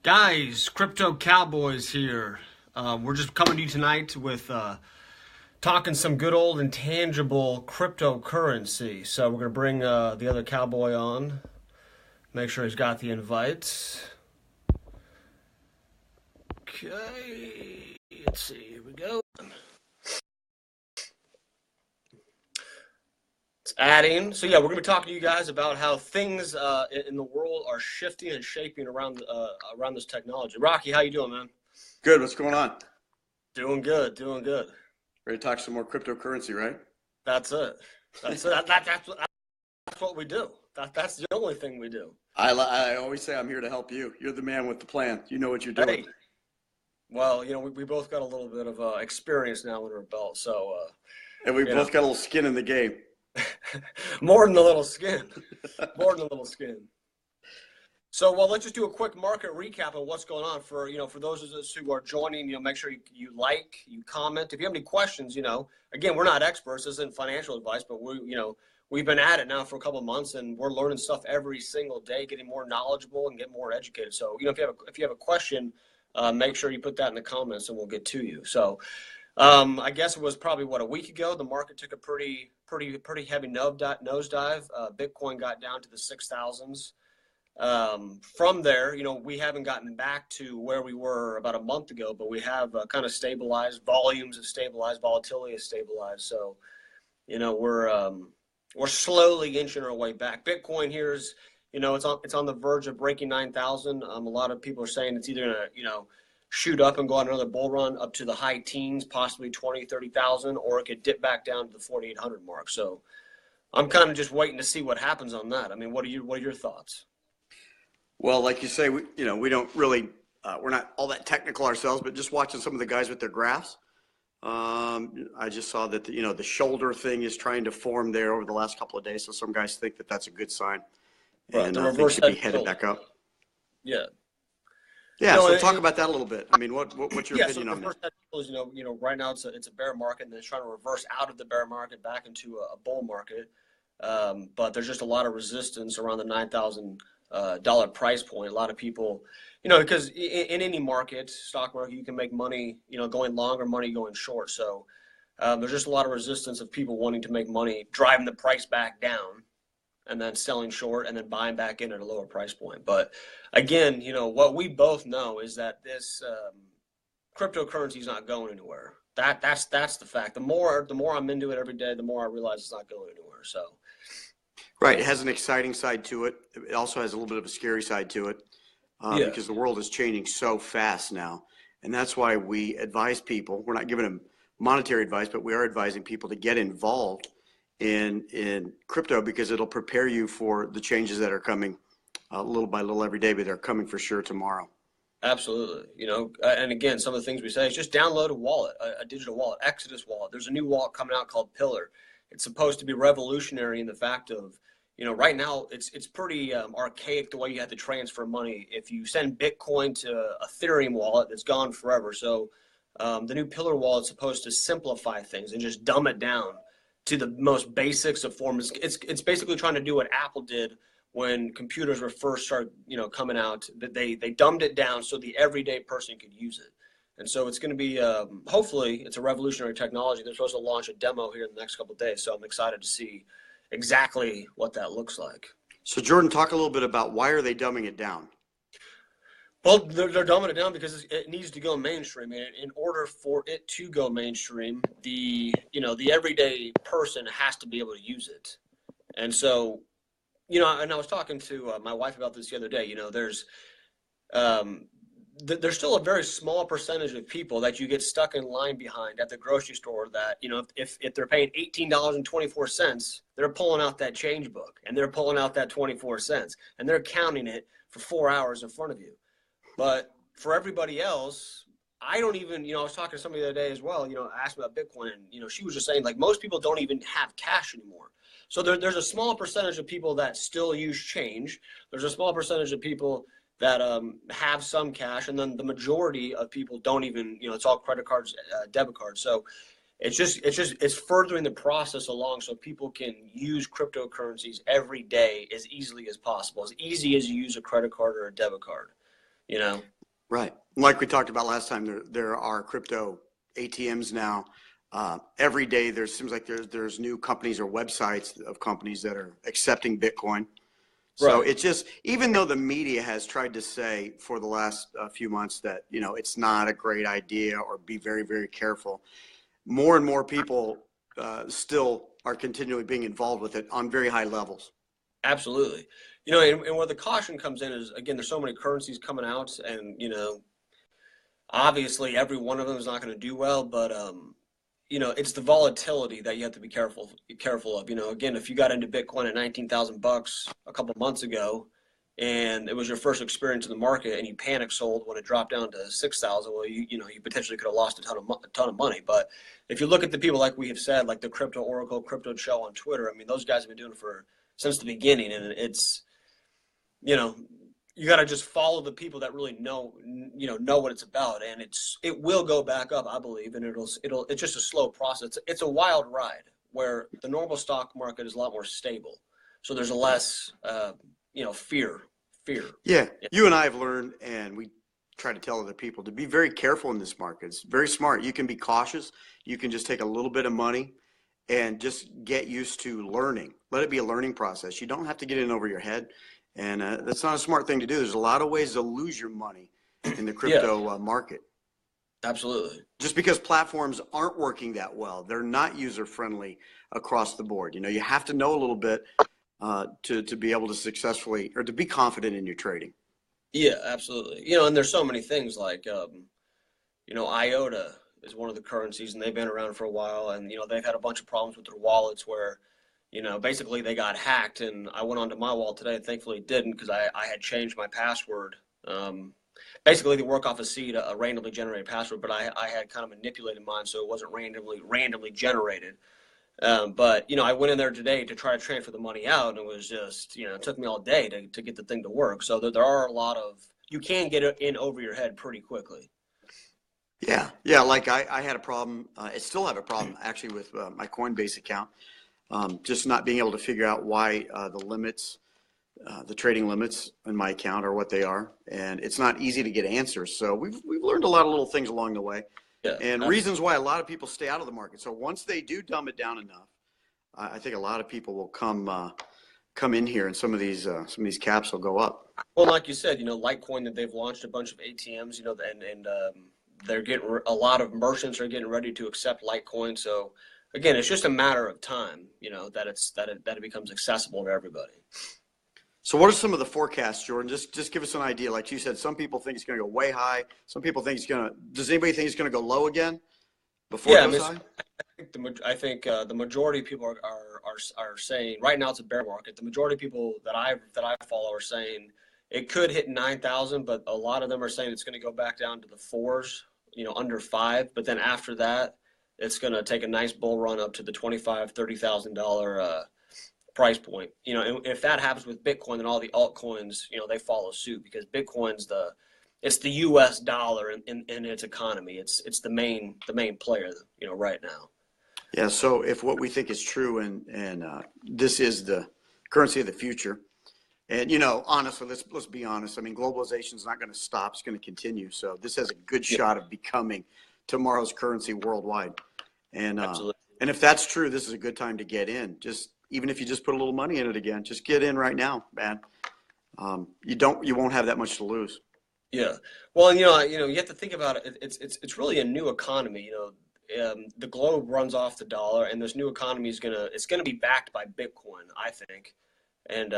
Guys, Crypto Cowboys here. We're just coming to you tonight with talking some good old intangible cryptocurrency. So we're going to bring the other cowboy on, make sure he's got the invites. Okay, let's see, here we go. It's adding. So yeah, we're going to be talking to you guys about how things in the world are shifting and shaping around this technology. Rocky, how you doing, man? Good. What's going on? Doing good, doing good. Ready to talk some more cryptocurrency, right? That's it. That's it. That's what we do. That's the only thing we do. I always say I'm here to help you. You're the man with the plan. You know what you're doing. Hey, well, we both got a little bit of experience now under our belt, so And we both got a little skin in the game. more than a little skin, more than a little skin. So, well, let's just do a quick market recap of what's going on for those of us who are joining. Make sure you like, you comment. If you have any questions, again, we're not experts. This isn't financial advice, but we've been at it now for a couple of months, and we're learning stuff every single day, getting more knowledgeable and get more educated. So, if you have a question, make sure you put that in the comments, and we'll get to you. So, I guess it was probably a week ago. The market took a pretty heavy nosedive. Bitcoin got down to the 6,000s. From there, we haven't gotten back to where we were about a month ago, but we have kind of stabilized. Volumes have stabilized, volatility has stabilized. So, we're slowly inching our way back. Bitcoin here is, it's on the verge of breaking 9,000. A lot of people are saying it's either gonna, shoot up and go on another bull run up to the high teens, possibly 20, 30,000, or it could dip back down to the 4,800 mark. So, I'm kind of just waiting to see what happens on that. I mean, what are your thoughts? Well, like you say, we don't really, we're not all that technical ourselves, but just watching some of the guys with their graphs. I just saw that, the shoulder thing is trying to form there over the last couple of days. So some guys think that that's a good sign. Right, And the things reverse should be head headed shoulder. back up. Yeah. Yeah, so talk about that a little bit. I mean, what's your opinion so on that? head is, right now it's a bear market, and it's trying to reverse out of the bear market back into a bull market. But there's just a lot of resistance around the $9,000 price point. A lot of people, because in any market, stock market, you can make money, going long or money going short. So there's just a lot of resistance of people wanting to make money, driving the price back down, and then selling short and then buying back in at a lower price point. But again, what we both know is that this cryptocurrency is not going anywhere. That's the fact. The more I'm into it every day, the more I realize it's not going anywhere. So. Right. It has an exciting side to it. It also has a little bit of a scary side to it because the world is changing so fast now. And that's why we advise people, we're not giving them monetary advice, but we are advising people to get involved in crypto because it'll prepare you for the changes that are coming little by little every day, but they're coming for sure tomorrow. Absolutely. And again, some of the things we say is just download a wallet, a digital wallet, Exodus wallet. There's a new wallet coming out called Pillar. It's supposed to be revolutionary in the fact of, right now it's pretty archaic the way you have to transfer money. If you send Bitcoin to Ethereum wallet, it's gone forever. So the new Pillar wallet is supposed to simplify things and just dumb it down to the most basics of form. It's basically trying to do what Apple did when computers were first coming out. That they dumbed it down so the everyday person could use it. And so it's going to be, hopefully, it's a revolutionary technology. They're supposed to launch a demo here in the next couple of days. So I'm excited to see exactly what that looks like. So Jordan, talk a little bit about why are they dumbing it down? Well, they're dumbing it down because it needs to go mainstream. And in order for it to go mainstream, the everyday person has to be able to use it. And so, and I was talking to my wife about this the other day. There's still a very small percentage of people that you get stuck in line behind at the grocery store that, if they're paying $18.24, they're pulling out that change book and they're pulling out that 24 cents and they're counting it for 4 hours in front of you. But for everybody else, I don't even, I was talking to somebody the other day as well, asked me about Bitcoin, and, she was just saying, like, most people don't even have cash anymore. So there's a small percentage of people that still use change. There's a small percentage of people that have some cash, and then the majority of people don't even, it's all credit cards, debit cards. So it's furthering the process along so people can use cryptocurrencies every day as easily as possible, as easy as you use a credit card or a debit card. you know? Right. Like we talked about last time, there are crypto ATMs now. Every day seems like there's new companies or websites of companies that are accepting Bitcoin. So Right. it's just, even though the media has tried to say for the last few months that, it's not a great idea or be very, very careful, more and more people still are continually being involved with it on very high levels. Absolutely. And where the caution comes in is, again, there's so many currencies coming out, and, obviously every one of them is not going to do well, but, it's the volatility that you have to be careful of. Again, if you got into Bitcoin at 19,000 bucks a couple months ago, and it was your first experience in the market, and you panic sold when it dropped down to 6,000, well, you potentially could have lost a ton of money. But if you look at the people, like we have said, like the Crypto Oracle, Crypto Show on Twitter, I mean, those guys have been doing it since the beginning, and it's, you got to just follow the people that really know what it's about, and it will go back up, I believe, and it's just a slow process. It's a wild ride where the normal stock market is a lot more stable, so there's a less fear. Yeah, you and I have learned, and we try to tell other people to be very careful in this market. It's very smart. You can be cautious. You can just take a little bit of money and just get used to learning. Let it be a learning process. You don't have to get in over your head. And that's not a smart thing to do. There's a lot of ways to lose your money in the crypto market. Absolutely. Just because platforms aren't working that well, they're not user friendly across the board. You have to know a little bit to be able to successfully, or to be confident in your trading. Yeah, absolutely. And there's so many things like, IOTA is one of the currencies, and they've been around for a while, and they've had a bunch of problems with their wallets where basically they got hacked, and I went onto my wallet today, and thankfully it didn't, because I had changed my password. Basically, they work off a seed, a randomly generated password, but I had kind of manipulated mine so it wasn't randomly generated. But I went in there today to try to transfer the money out, and it was just, it took me all day to get the thing to work. So there are a lot of, you can get it in over your head pretty quickly. Yeah. Like I had a problem. I still have a problem actually with my Coinbase account. Just not being able to figure out why the limits, the trading limits in my account are what they are, and it's not easy to get answers. So we've learned a lot of little things along the way, and reasons why a lot of people stay out of the market. So once they do dumb it down enough, I think a lot of people will come in here, and some of these caps will go up. Well, like you said, Litecoin, that they've launched a bunch of ATMs, and they're getting, a lot of merchants are getting ready to accept Litecoin. So again, it's just a matter of time, that it becomes accessible to everybody. So what are some of the forecasts, Jordan? Just give us an idea. Like you said, some people think it's going to go way high. Some people think does anybody think it's going to go low again before it goes high? I think the majority of people are saying right now it's a bear market. The majority of people that I follow are saying it could hit 9,000, but a lot of them are saying it's going to go back down to the fours, under 5. But then after that, it's going to take a nice bull run up to the $25,000, $30,000 price point. And if that happens with Bitcoin, then all the altcoins, they follow suit, because Bitcoin's it's the U.S. dollar in its economy. It's the main player, right now. Yeah. So if what we think is true, and this is the currency of the future, and honestly, let's be honest. I mean, globalization is not going to stop; it's going to continue. So this has a good shot of becoming tomorrow's currency worldwide. And and if that's true, this is a good time to get in. Even if you just put a little money in it again, just get in right now, man. You won't have that much to lose. Yeah. Well, you have to think about it. It's really a new economy. The globe runs off the dollar, and this new economy is gonna be backed by Bitcoin, I think, and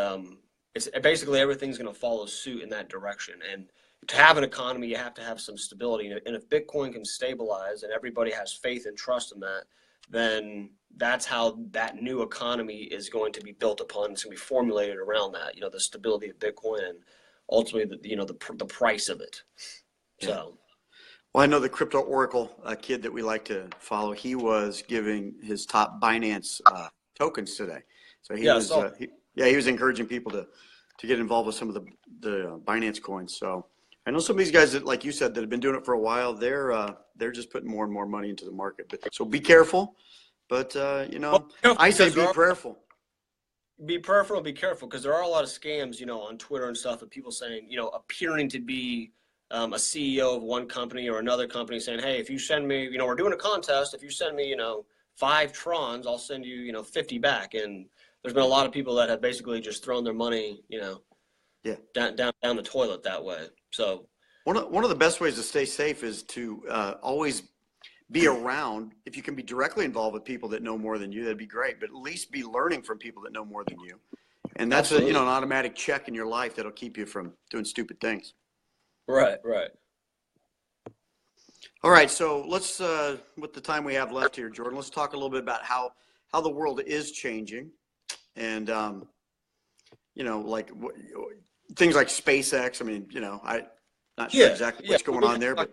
it's basically everything's gonna follow suit in that direction. And to have an economy, you have to have some stability. And if Bitcoin can stabilize, and everybody has faith and trust in that, then that's how that new economy is going to be built upon. It's going to be formulated around that, the stability of Bitcoin, and ultimately the price of it. Yeah. So, well, I know the Crypto Oracle, a kid that we like to follow, he was giving his top Binance tokens today. So he was encouraging people to get involved with some of the Binance coins. So I know some of these guys that, like you said, that have been doing it for a while, they're just putting more and more money into the market. So be careful. But, I say be prayerful. be peripheral, be careful, because there are a lot of scams, on Twitter and stuff, of people saying, appearing to be a CEO of one company or another company saying, hey, if you send me, we're doing a contest. If you send me, 5 Trons, I'll send you, 50 back. And there's been a lot of people that have basically just thrown their money, Yeah. down the toilet that way. So one of the best ways to stay safe is to always be around. If you can be directly involved with people that know more than you, that'd be great. But at least be learning from people that know more than you. And that's an automatic check in your life that'll keep you from doing stupid things. Right, right. All right, so let's, with the time we have left here, Jordan, let's talk a little bit about how the world is changing, and like things like SpaceX. I mean, I'm not sure exactly what's going on there, but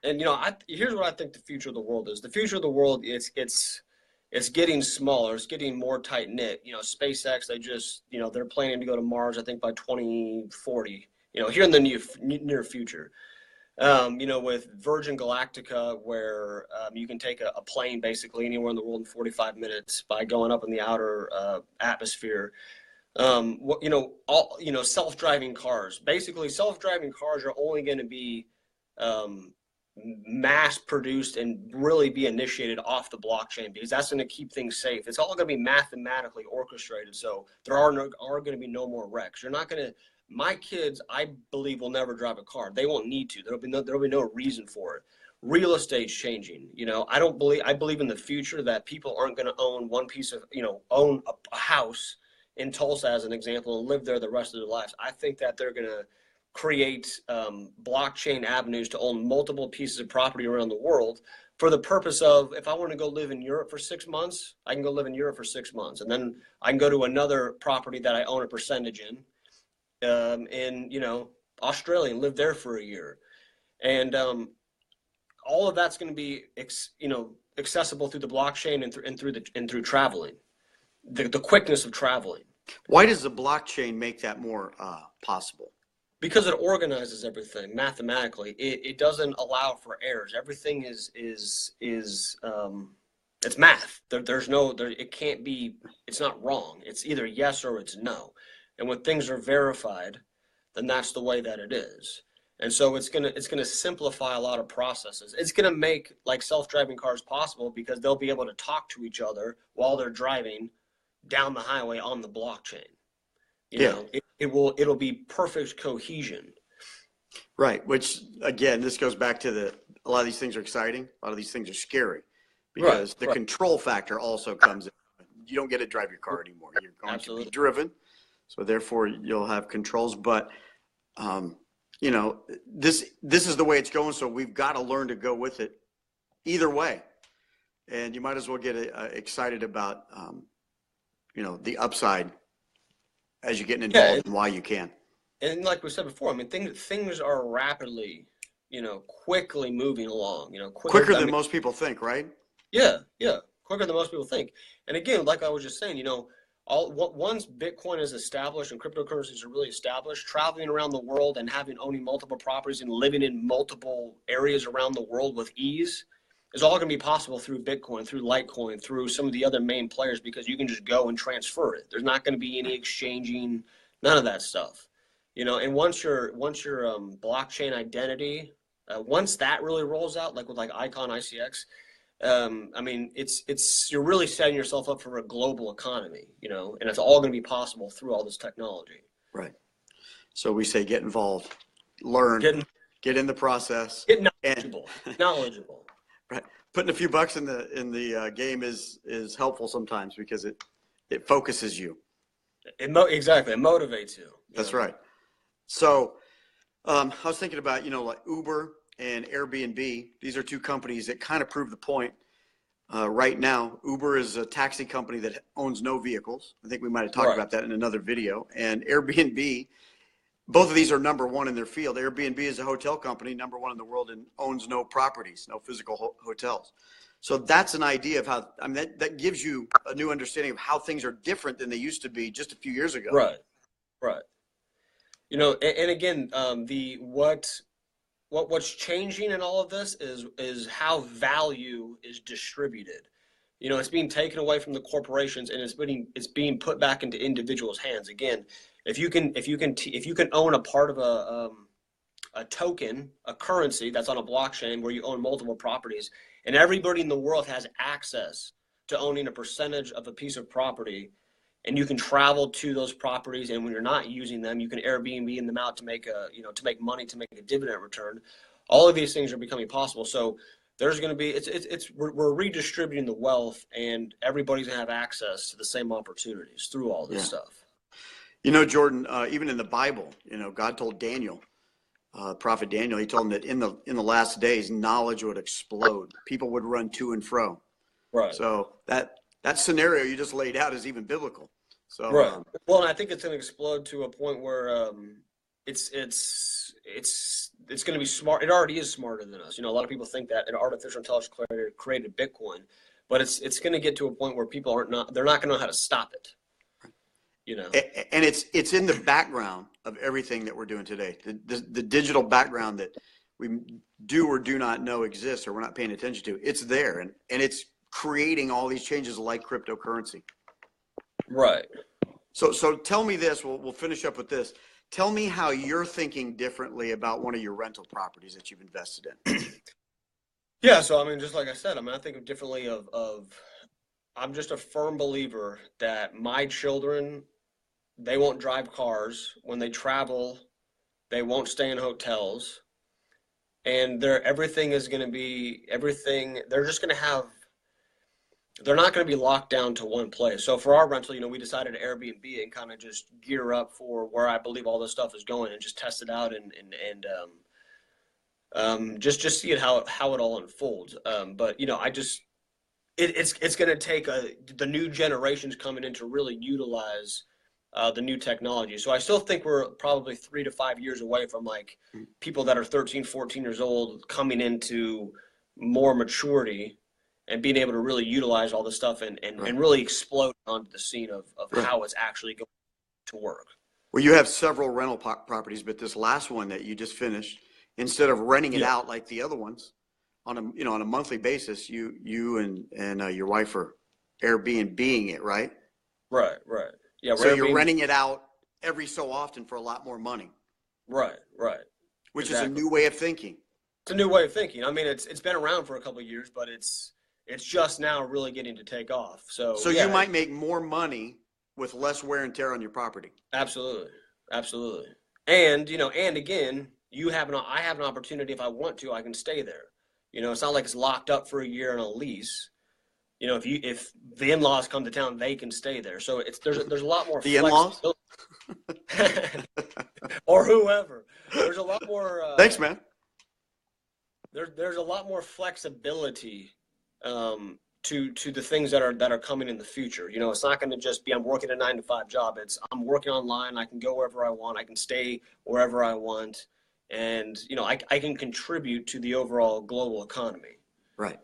and here's what I think the future of the world is. The future of the world is it's getting smaller. It's getting more tight knit. SpaceX, they just they're planning to go to Mars, I think by 2040. Here in the near future. With Virgin Galactica, where you can take a plane basically anywhere in the world in 45 minutes by going up in the outer atmosphere. Self-driving cars. Basically, self-driving cars are only going to be mass produced and really be initiated off the blockchain, because that's going to keep things safe. It's all going to be mathematically orchestrated, so there are going to be no more wrecks. You're not going to. My kids, I believe, will never drive a car. They won't need to. There'll be no reason for it. Real estate's changing. I believe in the future that people aren't going to own one piece of, own a house in Tulsa, as an example, and live there the rest of their lives. I think that they're going to create blockchain avenues to own multiple pieces of property around the world, for the purpose of, if I want to go live in Europe for 6 months, I can go live in Europe for 6 months. And then I can go to another property that I own a percentage in Australia, and live there for a year. And all of that's going to be accessible through the blockchain and through traveling, the quickness of traveling. Why does the blockchain make that more possible? Because it organizes everything mathematically. It doesn't allow for errors. Everything is it's math. It can't be. It's not wrong. It's either yes or it's no. And when things are verified, then that's the way that it is. And so it's gonna simplify a lot of processes. It's gonna make like self-driving cars possible, because they'll be able to talk to each other while they're driving down the highway on the blockchain. It'll be perfect cohesion. Right. Which again, this goes back to a lot of these things are exciting. A lot of these things are scary, because the control factor also comes in. You don't get to drive your car anymore. You're going to be driven. So therefore, you'll have controls. But this is the way it's going. So we've got to learn to go with it either way. And you might as well get excited about the upside as you're getting involved, and why you can. And like we said before, I mean, things are rapidly, quickly moving along. Quicker than most people think, right? Yeah, quicker than most people think. And again, like I was just saying, once Bitcoin is established and cryptocurrencies are really established, traveling around the world and owning multiple properties and living in multiple areas around the world with ease is all going to be possible through Bitcoin, through Litecoin, through some of the other main players, because you can just go and transfer it. There's not going to be any exchanging, none of that stuff. And once your blockchain identity, once that really rolls out, like with Icon ICX, I mean, you're really setting yourself up for a global economy, and it's all going to be possible through all this technology. Right. So we say get involved, learn, get in the process, get knowledgeable. Right. Putting a few bucks in the game is helpful sometimes, because it focuses you. Exactly. It motivates you. That's right. So I was thinking about, like Uber and Airbnb. These are two companies that kind of prove the point right now. Uber is a taxi company that owns no vehicles. I think we might have talked about that in another video. And Airbnb, both of these are number one in their field. Airbnb is a hotel company, number one in the world, and owns no properties, no physical hotels. So that's an idea of how, I mean, that gives you a new understanding of how things are different than they used to be just a few years ago. Right. And again, what's changing in all of this is how value is distributed. It's being taken away from the corporations, and it's being put back into individuals' hands. Again, if you can own a part of a token, a currency that's on a blockchain where you own multiple properties, and everybody in the world has access to owning a percentage of a piece of property, and you can travel to those properties, and when you're not using them, you can Airbnb them out to make money, to make a dividend return. All of these things are becoming possible. So there's going to be we're redistributing the wealth, and everybody's going to have access to the same opportunities through all this stuff. Jordan, even in the Bible, God told Daniel, Prophet Daniel, he told him that in the last days, knowledge would explode. People would run to and fro. Right. So that scenario you just laid out is even biblical. So right. Well, and I think it's going to explode to a point where it's going to be smart. It already is smarter than us. A lot of people think that an artificial intelligence created Bitcoin, but it's going to get to a point where people they're not going to know how to stop it. And it's in the background of everything that we're doing today. The digital background that we do or do not know exists, or we're not paying attention to. It's there, and it's creating all these changes like cryptocurrency. Right. So tell me this. We'll finish up with this. Tell me how you're thinking differently about one of your rental properties that you've invested in. Yeah. So just like I said, I think differently of I'm just a firm believer that my children, they won't drive cars. When they travel, they won't stay in hotels, and everything is going to be everything. They're just going to have. They're not going to be locked down to one place. So for our rental, we decided to Airbnb and kind of just gear up for where I believe all this stuff is going, and just test it out and just see how it all unfolds. But it's going to take the new generations coming in to really utilize the new technology. So I still think we're probably 3 to 5 years away from like people that are 13, 14 years old coming into more maturity and being able to really utilize all this stuff and really explode onto the scene of how it's actually going to work. Well, you have several rental properties, but this last one that you just finished, instead of renting it out like the other ones on a monthly basis, you and your wife are Airbnb-ing it, right? Right. Yeah. So you're renting it out every so often for a lot more money. Right. Which is a new way of thinking. It's a new way of thinking. It's been around for a couple of years, but it's just now really getting to take off. So you might make more money with less wear and tear on your property. Absolutely. And again, I have an opportunity. If I want to, I can stay there. It's not like it's locked up for a year on a lease. If the in-laws come to town, they can stay there. So there's a lot more the in-laws or whoever. There's a lot more. Thanks, man. There's a lot more flexibility to the things that are coming in the future. It's not going to just be I'm working a 9-to-5 job. It's I'm working online. I can go wherever I want. I can stay wherever I want, and I can contribute to the overall global economy. Right.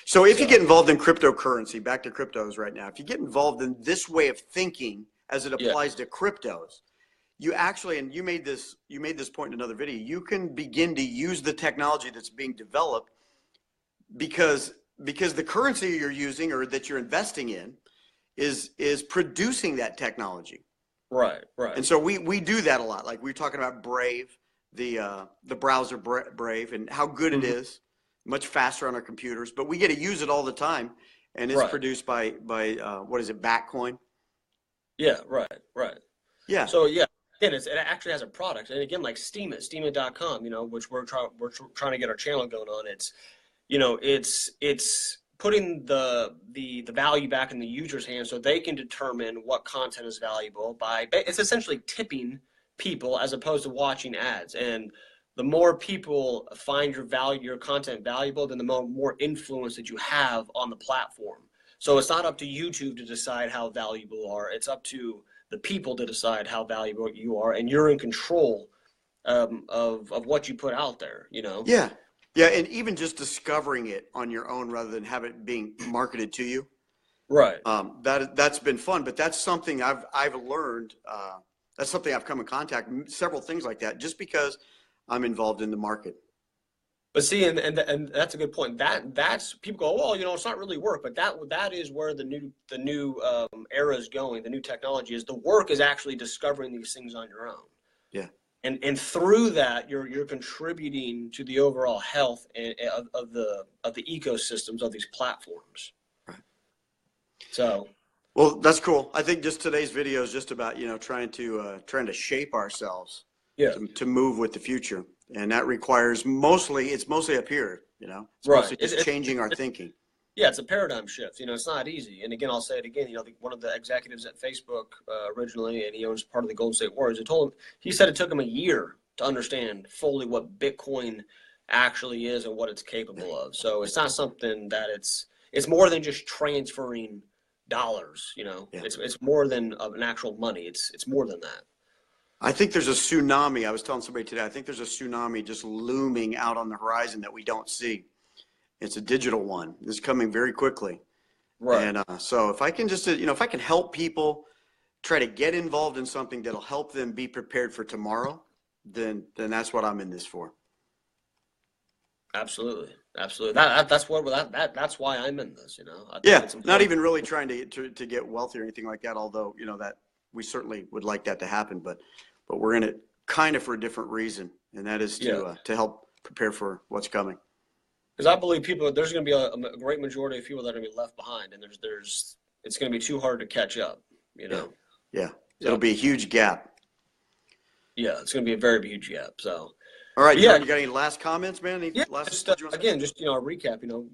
So if you get involved in cryptocurrency, back to cryptos right now, if you get involved in this way of thinking as it applies to cryptos, you actually, and you made this point in another video, you can begin to use the technology that's being developed because the currency you're using or that you're investing in is producing that technology. Right. And so we do that a lot. Like we were talking about Brave, the browser Brave, and how good it is. Much faster on our computers, but we get to use it all the time, and it's produced by what is it, Batcoin? Yeah, right. Yeah. So again, it actually has a product, and again, like Steemit.com, which we're trying to get our channel going on. It's putting the value back in the user's hands so they can determine what content is valuable it's essentially tipping people as opposed to watching ads. And the more people find your content valuable, then the more influence that you have on the platform. So it's not up to YouTube to decide how valuable you are. It's up to the people to decide how valuable you are, and you're in control of what you put out there. Yeah, and even just discovering it on your own rather than have it being marketed to you. Right. That's been fun, but that's something I've learned. That's something I've come in contact several things like that just because I'm involved in the market. But see, and that's a good point. That's people go, well, it's not really work, but that is where the new era is going. The new technology is the work is actually discovering these things on your own. Yeah. And through that, you're contributing to the overall health of the ecosystems of these platforms. Right. So. Well, that's cool. I think just today's video is just about trying to shape ourselves. Yeah. To move with the future. And that requires it's mostly up here, it's right. mostly just changing our thinking. Yeah, it's a paradigm shift. It's not easy. And again, I'll say it again, one of the executives at Facebook originally, and he owns part of the Golden State Warriors, he said it took him a year to understand fully what Bitcoin actually is and what it's capable of. So it's not something that it's more than just transferring dollars, Yeah. It's more than an actual money. It's more than that. I think there's a tsunami. I was telling somebody today, I think there's a tsunami just looming out on the horizon that we don't see. It's a digital one. It's coming very quickly. Right. And so if I can just, if I can help people try to get involved in something that'll help them be prepared for tomorrow, then that's what I'm in this for. Absolutely. Absolutely. That's why I'm in this, I think Yeah. it's Not even really trying to get wealthy or anything like that, although, that we certainly would like that to happen, but we're in it kind of for a different reason, and that is to help prepare for what's coming. Because I believe there's going to be a great majority of people that are going to be left behind, and it's going to be too hard to catch up, Yeah. It'll be a huge gap. Yeah, it's going to be a very huge gap. So, all right, Jordan, you got any last comments, man? Again, a recap.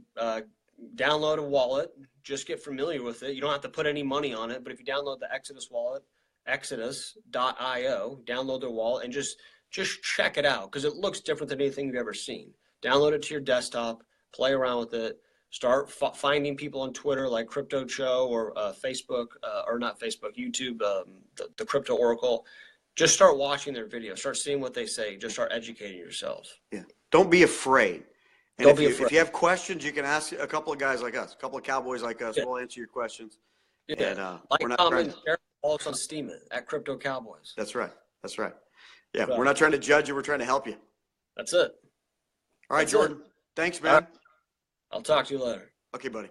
Download a wallet, just get familiar with it. You don't have to put any money on it, but if you download the Exodus wallet, exodus.io, download their wallet and just check it out because it looks different than anything you've ever seen. Download it to your desktop, play around with it, start finding people on Twitter like Crypto Cho or Facebook, or not Facebook, YouTube, the Crypto Oracle. Just start watching their videos, start seeing what they say, just start educating yourself. Yeah. Don't be afraid. And Don't be afraid. If you have questions, you can ask a couple of guys like us, a couple of cowboys like us. Yeah. We'll answer your questions. Yeah. And like, we're not comment, share, also on Steam it at Crypto Cowboys. That's right. Yeah, we're not trying to judge you. We're trying to help you. That's it. All right, Jordan. Thanks, man. I'll talk to you later. Okay, buddy.